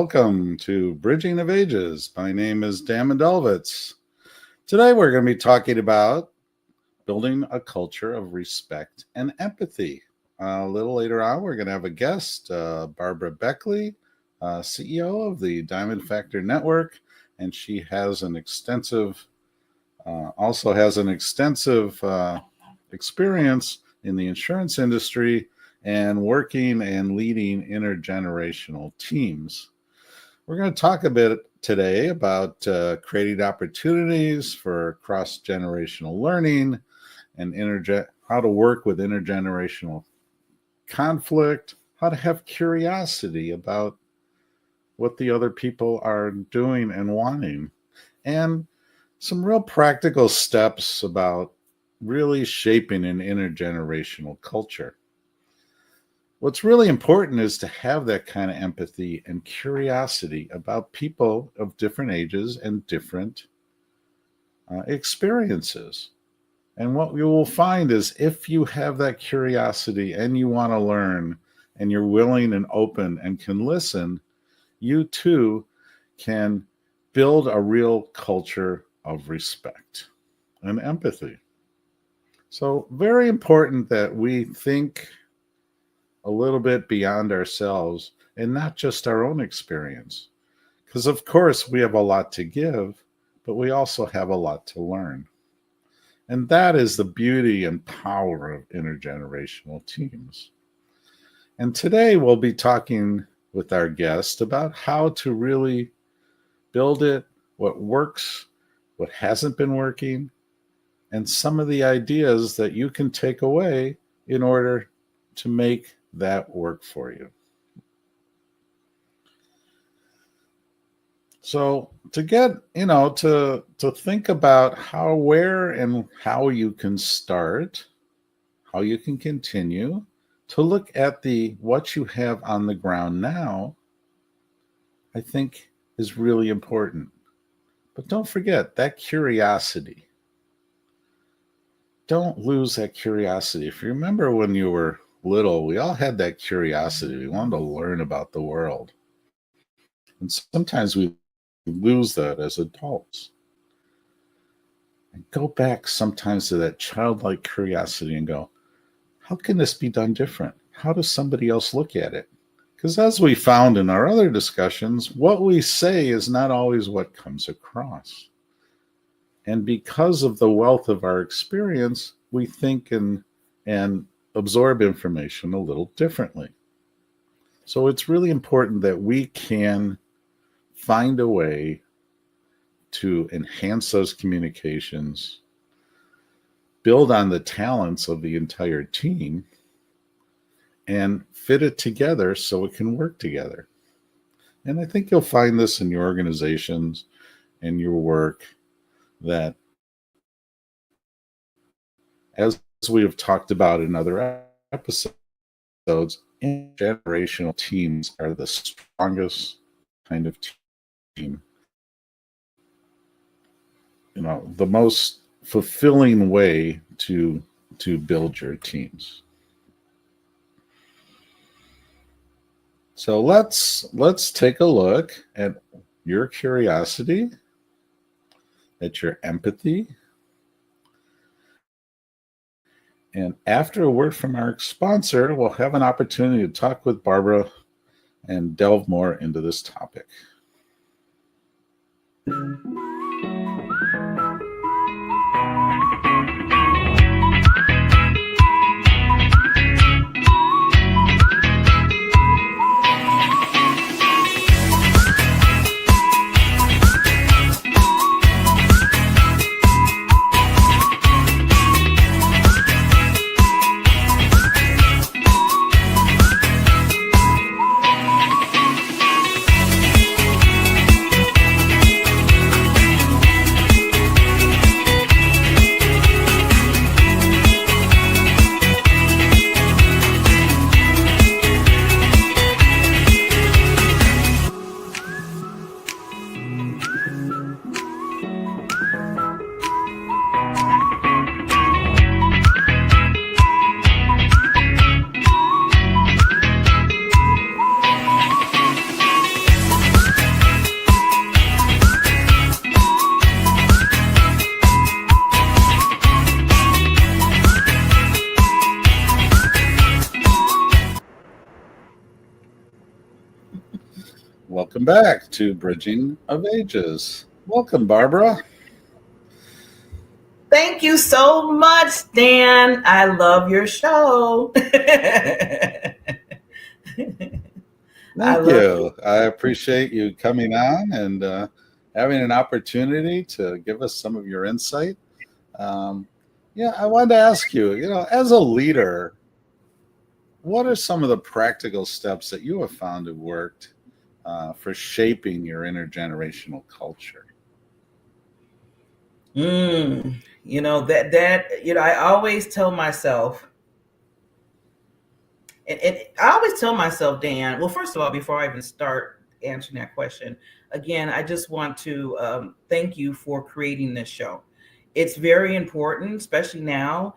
welcome to Bridging of Ages. My name is Dan Mendelevitz. Today we're going to be talking about building a culture of respect and empathy. A little later on, we're going to have a guest, Barbara Beckley, CEO of the Diamond Factor Network, and she has an extensive, experience in the insurance industry and working and leading intergenerational teams. We're going to talk a bit today about creating opportunities for cross-generational learning and how to work with intergenerational conflict, how to have curiosity about what the other people are doing and wanting, and some real practical steps about really shaping an intergenerational culture. What's really important is to have that kind of empathy and curiosity about people of different ages and different experiences. And what you will find is if you have that curiosity and you want to learn and you're willing and open and can listen, you too can build a real culture of respect and empathy. So very important that we think a little bit beyond ourselves and not just our own experience. Because of course we have a lot to give, but we also have a lot to learn. And that is the beauty and power of intergenerational teams. And today we'll be talking with our guest about how to really build it, what works, what hasn't been working, and some of the ideas that you can take away in order to make that work for you. So to get, to think about where and how you can start, how you can continue, to look at what you have on the ground now, I think is really important. But don't forget that curiosity. Don't lose that curiosity. If you remember when you were little, we all had that curiosity. We wanted to learn about the world. And sometimes we lose that as adults. And go back sometimes to that childlike curiosity and go, how can this be done different? How does somebody else look at it? Because as we found in our other discussions, what we say is not always what comes across. And because of the wealth of our experience, we think and absorb information a little differently. So it's really important that we can find a way to enhance those communications, build on the talents of the entire team, and fit it together so it can work together. And I think you'll find this in your organizations and your work, that as we have talked about in other episodes, intergenerational teams are the strongest kind of team. The most fulfilling way to build your teams. So let's take a look at your curiosity, at your empathy. And after a word from our sponsor, we'll have an opportunity to talk with Barbara and delve more into this topic. back to Bridging of Ages. Welcome, Barbara. Thank you so much, Dan. I love your show. I Thank love you. I appreciate you coming on and having an opportunity to give us some of your insight. Um, yeah, I wanted to ask you, as a leader, what are some of the practical steps that you have found have worked for shaping your intergenerational culture? I always tell myself, and I always tell myself, Dan. Well, first of all, before I even start answering that question, again, I just want to thank you for creating this show. It's very important, especially now.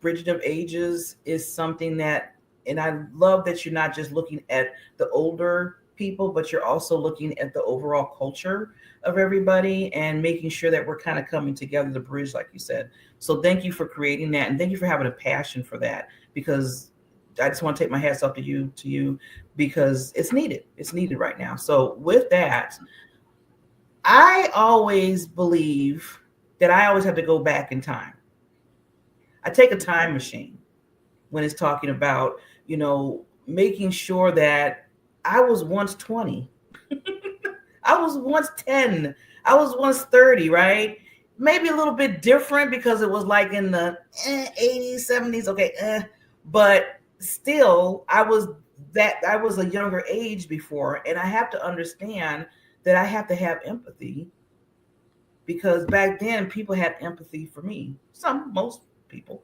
Bridget of Ages is something that, and I love that you're not just looking at the older people, but you're also looking at the overall culture of everybody and making sure that we're kind of coming together to bridge, like you said. So thank you for creating that, and thank you for having a passion for that, because I just want to take my hats off to you, because it's needed. It's needed right now. So with that, I always believe that I always have to go back in time. I take a time machine when it's talking about, making sure that I was once 20. I was once 10. I was once 30, right? Maybe a little bit different because it was like in the 80s, 70s. Okay. But still, I was a younger age before. And I have to understand that I have to have empathy, because back then people had empathy for me. Most people.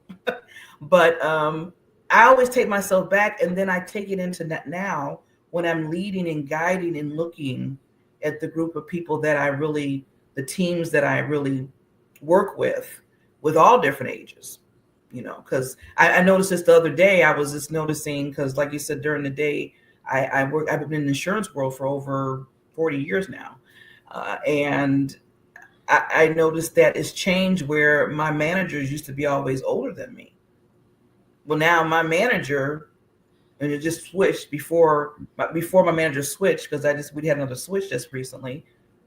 But I always take myself back, and then I take it into that now when I'm leading and guiding and looking at the group of people the teams that I really work with all different ages. Because I noticed this the other day. I was just noticing, because like you said, during the day, I've been in the insurance world for over 40 years now. And I noticed that it's changed, where my managers used to be always older than me. Well, now my manager, and it just switched before my manager switched, because we had another switch just recently.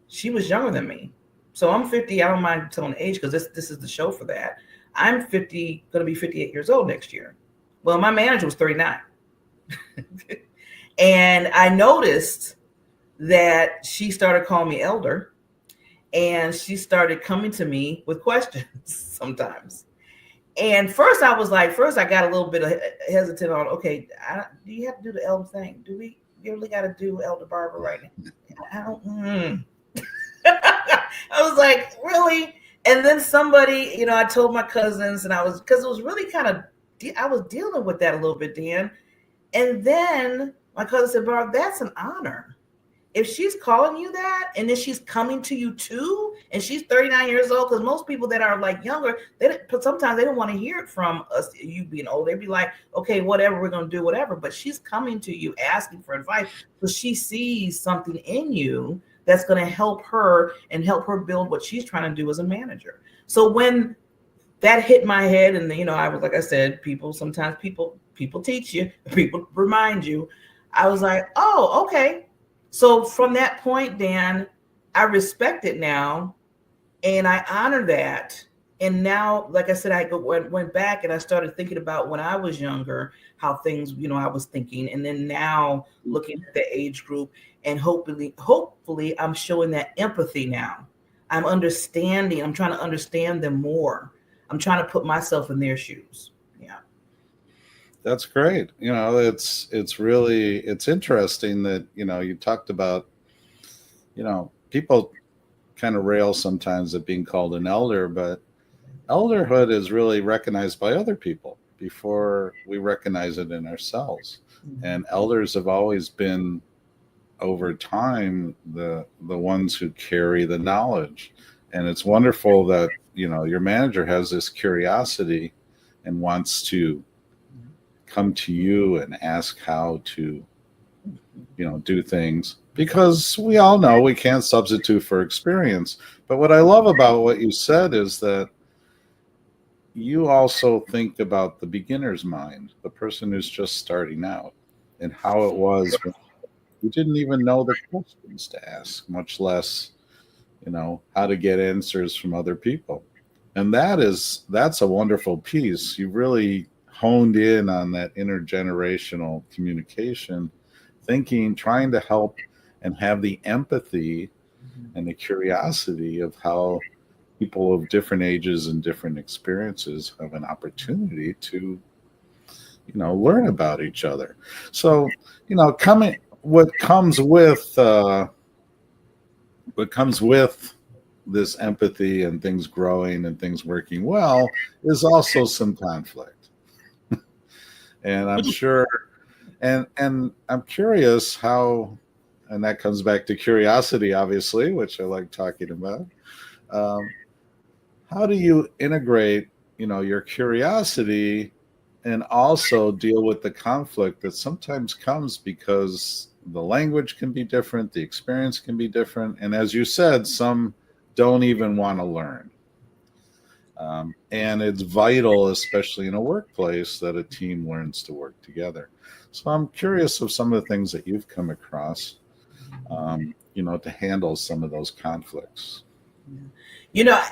She was younger than me. So I'm 50. I don't mind telling age, because this is the show for that. I'm 50, going to be 58 years old next year. Well, my manager was 39. And I noticed that she started calling me elder, and she started coming to me with questions sometimes. And first I got a little bit of hesitant on, okay, do you have to do the elder thing? Do we really got to do Elder Barbara right now? I don't. I was like, really? And then somebody, I told my cousins, and because it was really I was dealing with that a little bit, Dan. And then my cousin said, Barb, that's an honor. If she's calling you that, and then she's coming to you too, and she's 39 years old, because most people that are like younger, sometimes they don't want to hear it from us, you being old. They'd be like, okay, whatever, we're going to do whatever. But she's coming to you asking for advice, because she sees something in you that's going to help her and help her build what she's trying to do as a manager. So when that hit my head, and I was, like I said, sometimes people teach you, people remind you. I was like, oh, okay. So from that point, Dan, I respect it now, and I honor that. And now, like I said, went back, and I started thinking about when I was younger, how things, I was thinking. And then now looking at the age group, and hopefully I'm showing that empathy now. I'm understanding. I'm trying to understand them more. I'm trying to put myself in their shoes. Yeah. That's great. It's interesting that, you talked about, people kind of rail sometimes at being called an elder, but elderhood is really recognized by other people before we recognize it in ourselves. Mm-hmm. And elders have always been, over time, the ones who carry the knowledge. And it's wonderful that, your manager has this curiosity and wants to come to you and ask how to, do things, because we all know we can't substitute for experience. But what I love about what you said is that you also think about the beginner's mind, the person who's just starting out, and how it was You didn't even know the questions to ask, much less, how to get answers from other people. And that's a wonderful piece. You've really honed in on that intergenerational communication, thinking, trying to help and have the empathy and the curiosity of how people of different ages and different experiences have an opportunity to learn about each other. So coming what comes with this empathy and things growing and things working well is also some conflict. And I'm sure, and I'm curious how, and that comes back to curiosity, obviously, which I like talking about. um, how do you integrate your curiosity and also deal with the conflict that sometimes comes because the language can be different, the experience can be different, and as you said, some don't even want to learn. And it's vital, especially in a workplace, that a team learns to work together. So I'm curious of some of the things that you've come across, to handle some of those conflicts. You know,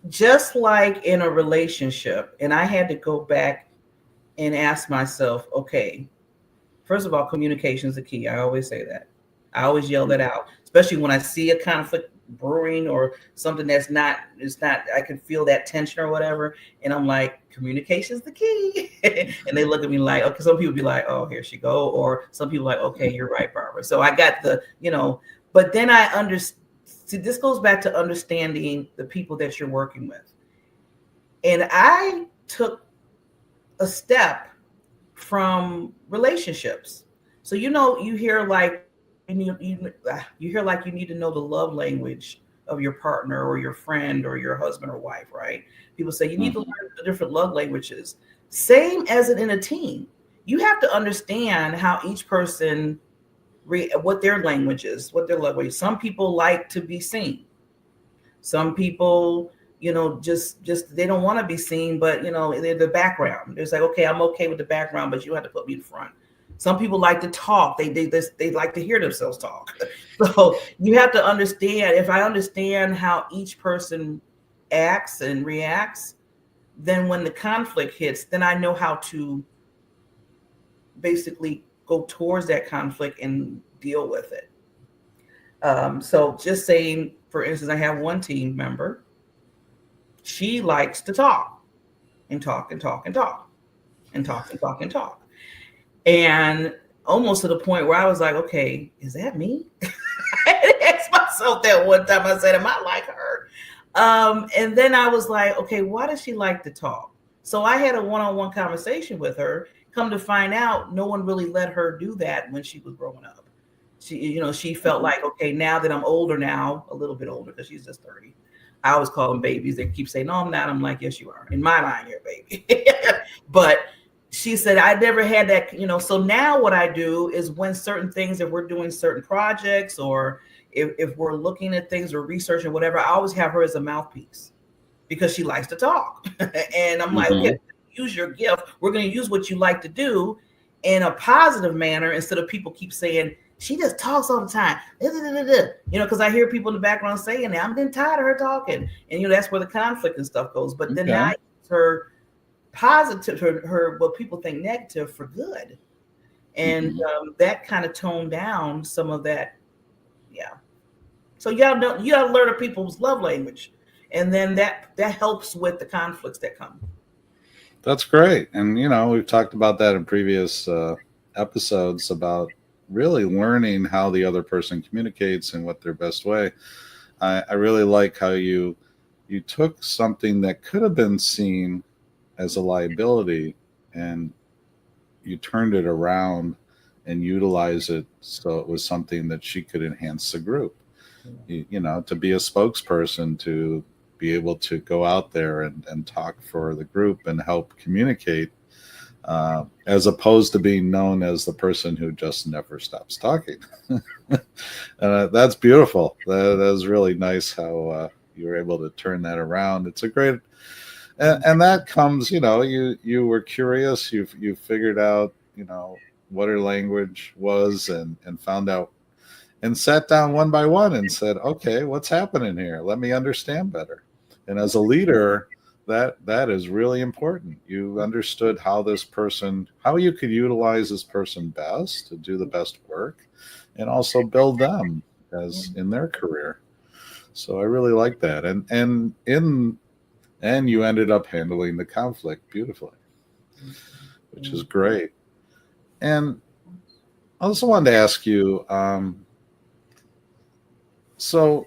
just like in a relationship, and I had to go back and ask myself, okay, first of all, communication is the key. I always say that. I always yell that out, especially when I see a conflict brewing or something that's not, it's not, I can feel that tension or whatever. And I'm like, communication is the key. And they look at me like, okay, some people be like, oh, here she go. Or some people like, okay, you're right, Barbara. So I got but then I understand. See, this goes back to understanding the people that you're working with. And I took a step from relationships. So you hear like you hear like you need to know the love language of your partner or your friend or your husband or wife, right? People say you need to learn the different love languages. Same as it in a team. You have to understand how each person what their language is, what their love language. Some people like to be seen. Some people, just they don't want to be seen, but they're the background. It's like, okay, I'm okay with the background, but you have to put me in front. Some people like to talk. They like to hear themselves talk. So you have to understand. If I understand how each person acts and reacts, then when the conflict hits, then I know how to basically go towards that conflict and deal with it. So just saying, for instance, I have one team member. She likes to talk and talk and talk and talk and talk and talk and talk. And almost to the point where I was like, okay, is that me? I asked myself that one time. I said, am I like her? And then I was like, okay, why does she like to talk? So I had a one-on-one conversation with her. Come to find out, no one really let her do that when she was growing up. She felt like, okay, now that I'm older now, a little bit older because she's just 30. I always call them babies. They keep saying, no, I'm not. I'm like, yes, you are. In my mind, you're a baby. But she said, I never had that, so now what I do is when certain things, if we're doing certain projects or if we're looking at things or research or whatever, I always have her as a mouthpiece because she likes to talk. And I'm like, okay, use your gift. We're going to use what you like to do in a positive manner instead of people keep saying, she just talks all the time. Because I hear people in the background saying that I'm getting tired of her talking. And, that's where the conflict and stuff goes. But then I use her positive, her what people think negative for good. And that kind of toned down some of that. Yeah. So you gotta learn of people's love language. And then that helps with the conflicts that come. That's great. And, we've talked about that in previous episodes about really learning how the other person communicates and what their best way. I really like how you took something that could have been seen as a liability and you turned it around and utilized it so it was something that she could enhance the group. To be a spokesperson, to be able to go out there and talk for the group and help communicate, as opposed to being known as the person who just never stops talking. That's beautiful. That is really nice how you were able to turn that around. It's a great, and that comes, you were curious. You figured out, what her language was, and found out, and sat down one by one and said, okay, what's happening here? Let me understand better. And as a leader, that is really important. You understood how you could utilize this person best to do the best work, and also build them as in their career. So I really like that. And you ended up handling the conflict beautifully, which is great. And I also wanted to ask you, so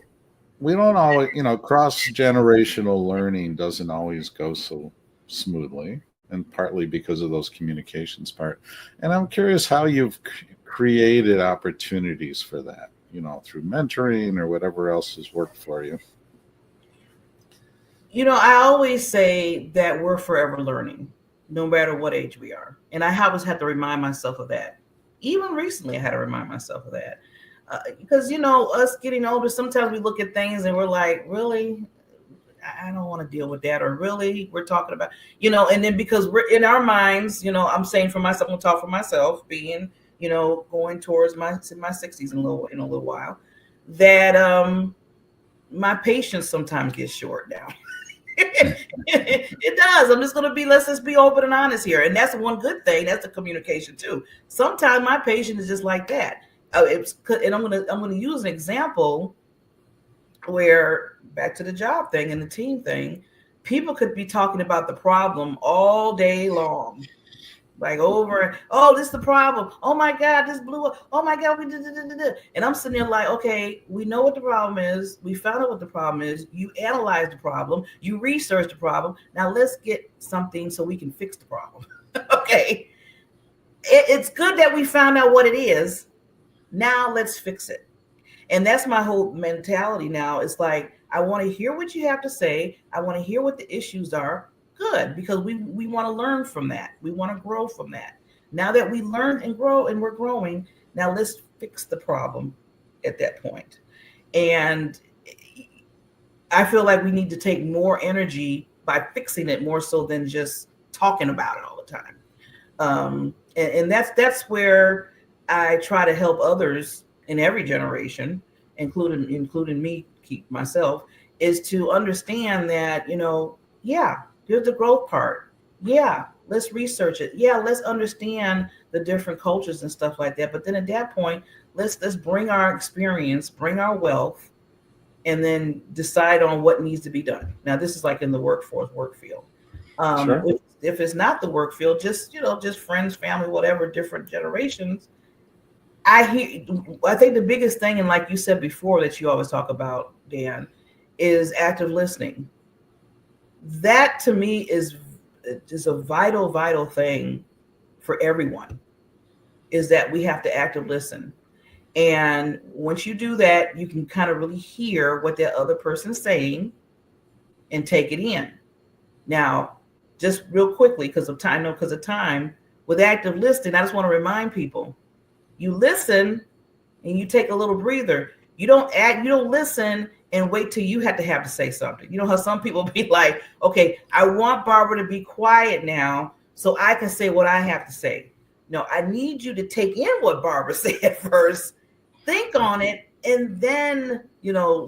we don't always, cross-generational learning doesn't always go so smoothly, and partly because of those communications part. And I'm curious how you've created opportunities for that, through mentoring or whatever else has worked for you. I always say that we're forever learning, no matter what age we are. And I always have to remind myself of that. Even recently, I had to remind myself of that. Because, us getting older, sometimes we look at things and we're like, really? I don't want to deal with that. Or really, we're talking about, and then because we're in our minds, I'm saying for myself, I'm going to talk for myself, being, going towards my 60s in a little while, that my patience sometimes gets short now. It does. I'm just going to let's just be open and honest here. And that's one good thing. That's the communication too. Sometimes my patience is just like that. And I'm going to use an example where, back to the job thing and the team thing, people could be talking about the problem all day long. Like this is the problem. Oh my God, this blew up. Oh my God, and I'm sitting there like, okay, we know what the problem is. We found out what the problem is. You analyzed the problem. You researched the problem. Now let's get something so we can fix the problem. Okay. It's good that we found out what it is. Now let's fix it. And that's my whole mentality now. It's like, I want to hear what you have to say. I want to hear what the issues are. Good, because we want to learn from that. We want to grow from that. Now that we learn and grow and we're growing, now let's fix the problem at that point. And I feel like we need to take more energy by fixing it more so than just talking about it all the time. And that's where I try to help others in every generation, including me, keep myself, is to understand that, here's the growth part. Yeah, let's research it. Yeah, let's understand the different cultures and stuff like that. But then at that point, let's bring our experience, bring our wealth, and then decide on what needs to be done. Now, this is like in the work field. Sure. If it's not the work field, just friends, family, whatever, different generations. I think the biggest thing, and like you said before, that you always talk about, Dan, is active listening. That to me is a vital thing for everyone, is that we have to actively listen. And once you do that, you can kind of really hear what that other person's saying and take it in. Now, just real quickly, because of time, with active listening, I just want to remind people, you listen and you take a little breather. You don't listen and wait till you have to say something. You know how some people be like, okay, I want Barbara to be quiet now so I can say what I have to say. No, I need you to take in what Barbara said first, think on it, and then,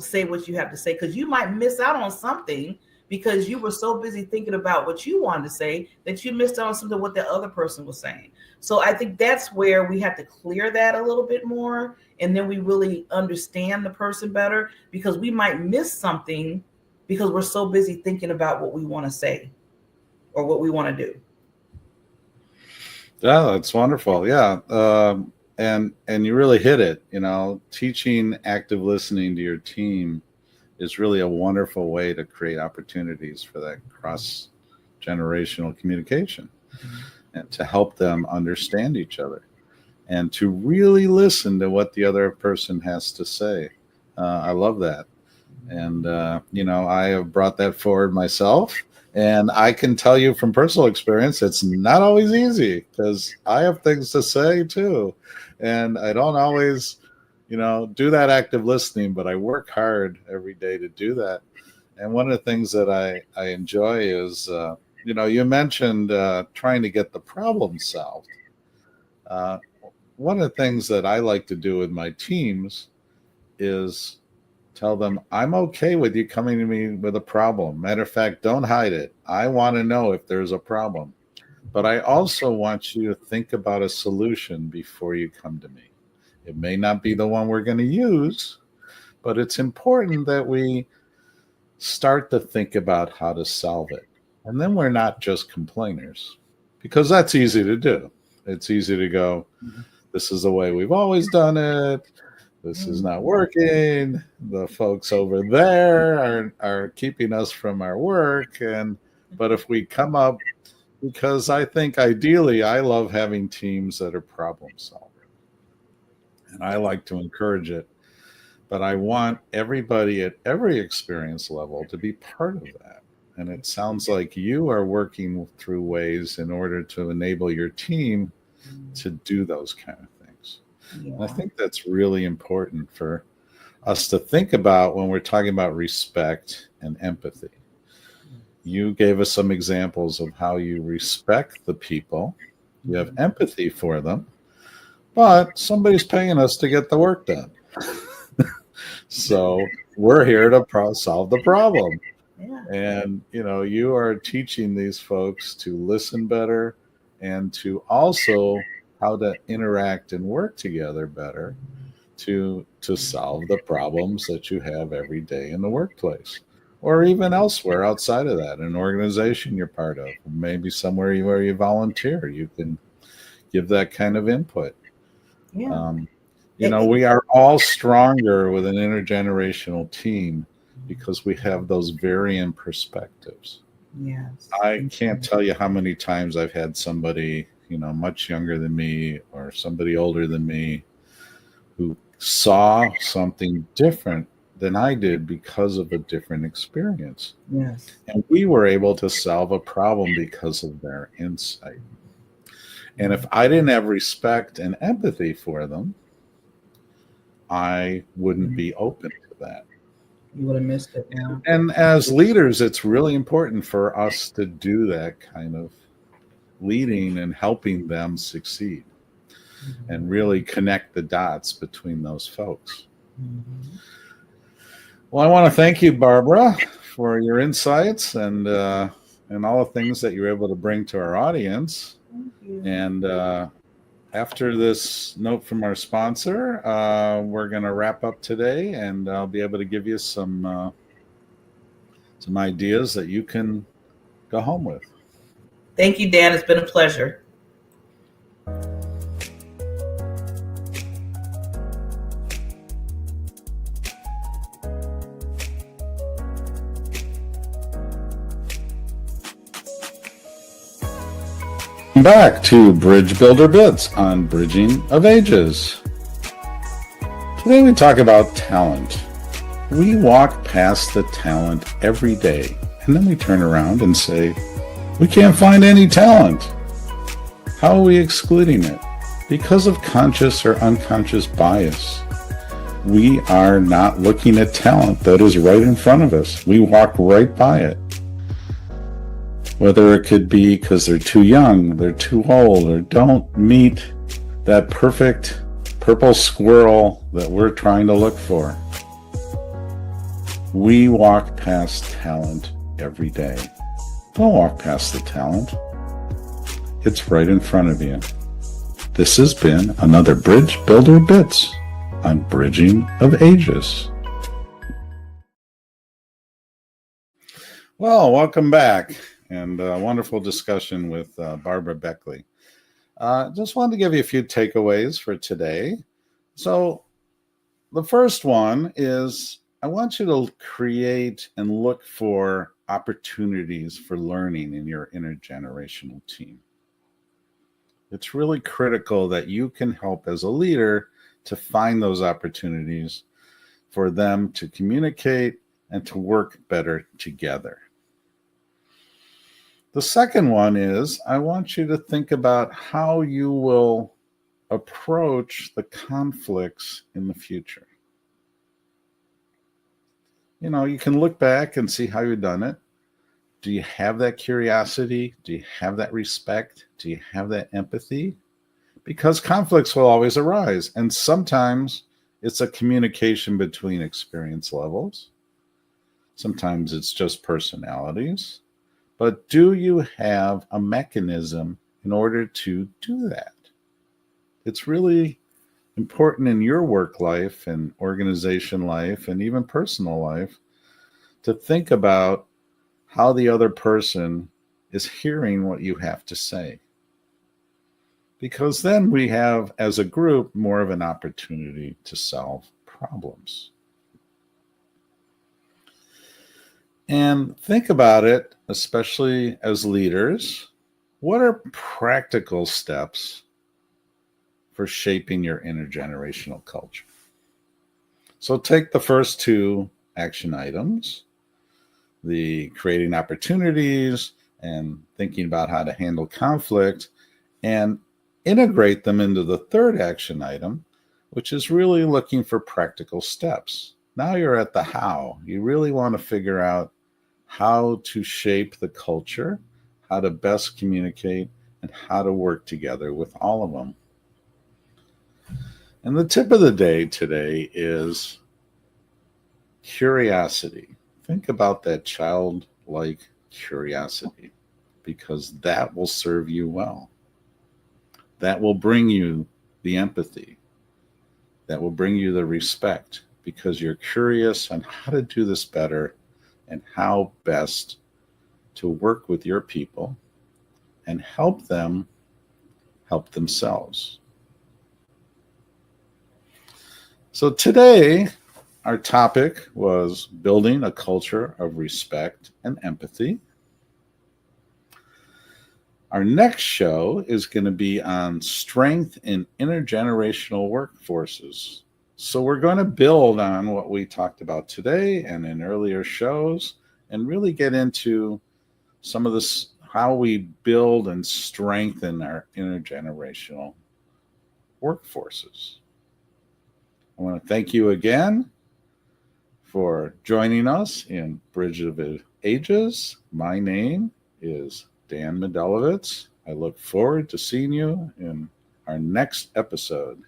say what you have to say, because you might miss out on something because you were so busy thinking about what you wanted to say that you missed out on something what the other person was saying. So I think that's where we have to clear that a little bit more. And then we really understand the person better, because we might miss something because we're so busy thinking about what we want to say or what we want to do. Yeah, that's wonderful. Yeah. And you really hit it, teaching active listening to your team is really a wonderful way to create opportunities for that cross-generational communication, and to help them understand each other and to really listen to what the other person has to say. I love that. And, I have brought that forward myself. And I can tell you from personal experience, it's not always easy, because I have things to say too. And I don't always, do that active listening, but I work hard every day to do that. And one of the things that I enjoy is, you mentioned trying to get the problem solved. one of the things that I like to do with my teams is tell them, I'm okay with you coming to me with a problem. Matter of fact, don't hide it. I want to know if there's a problem. But I also want you to think about a solution before you come to me. It may not be the one we're going to use, but it's important that we start to think about how to solve it. And then we're not just complainers, because that's easy to do. It's easy to go, this is the way we've always done it. This is not working. The folks over there are keeping us from our work. But if we come up, because I think ideally I love having teams that are problem solvers. And I like to encourage it. But I want everybody at every experience level to be part of that. And it sounds like you are working through ways in order to enable your team to do those kind of things. Yeah. And I think that's really important for us to think about when we're talking about respect and empathy. You gave us some examples of how you respect the people, you have empathy for them, but somebody's paying us to get the work done. So we're here to solve the problem. Yeah. And, you are teaching these folks to listen better and to also how to interact and work together better to solve the problems that you have every day in the workplace, or even elsewhere outside of that, an organization you're part of, maybe somewhere where you volunteer, you can give that kind of input. Yeah. We are all stronger with an intergenerational team because we have those varying perspectives. Yes. I can't tell you how many times I've had somebody, much younger than me or somebody older than me who saw something different than I did because of a different experience. Yes. And we were able to solve a problem because of their insight. And if I didn't have respect and empathy for them, I wouldn't be open to that. You would have missed it. Yeah. And as leaders, it's really important for us to do that kind of leading and helping them succeed and really connect the dots between those folks. Well, I want to thank you, Barbara, for your insights and all the things that you're able to bring to our audience. Thank you. And after this note from our sponsor, we're going to wrap up today, and I'll be able to give you some ideas that you can go home with. Thank you, Dan. It's been a pleasure. Back to Bridge Builder Bits on Bridging of Ages. Today we talk about talent. We walk past the talent every day, and then we turn around and say, we can't find any talent. How are we excluding it? Because of conscious or unconscious bias. We are not looking at talent that is right in front of us. We walk right by it. Whether it could be because they're too young, they're too old, or don't meet that perfect purple squirrel that we're trying to look for. We walk past talent every day. Don't walk past the talent. It's right in front of you. This has been another Bridge Builder Bits on Bridging of Ages. Well, welcome back. And a wonderful discussion with Barbara Beckley. Just wanted to give you a few takeaways for today. So the first one is I want you to create and look for opportunities for learning in your intergenerational team. It's really critical that you can help as a leader to find those opportunities for them to communicate and to work better together. The second one is I want you to think about how you will approach the conflicts in the future. You can look back and see how you've done it. Do you have that curiosity? Do you have that respect? Do you have that empathy? because conflicts will always arise. And sometimes it's a communication between experience levels. Sometimes it's just personalities. But do you have a mechanism in order to do that? It's really important in your work life and organization life and even personal life to think about how the other person is hearing what you have to say. Because then we have, as a group, more of an opportunity to solve problems. And think about it, especially as leaders, what are practical steps for shaping your intergenerational culture? So take the first two action items, the creating opportunities and thinking about how to handle conflict, and integrate them into the third action item, which is really looking for practical steps. Now you're at the how. You really want to figure out how to shape the culture, how to best communicate, and how to work together with all of them. And the tip of the day today is curiosity. Think about that childlike curiosity, because that will serve you well. That will bring you the empathy. That will bring you the respect, because you're curious on how to do this better and how best to work with your people and help them help themselves. So today, our topic was building a culture of respect and empathy. Our next show is going to be on strength in intergenerational workforces. So we're going to build on what we talked about today and in earlier shows and really get into some of this, how we build and strengthen our intergenerational workforces. I want to thank you again for joining us in Bridge of Ages. My name is Dan Mendelevitz. I look forward to seeing you in our next episode.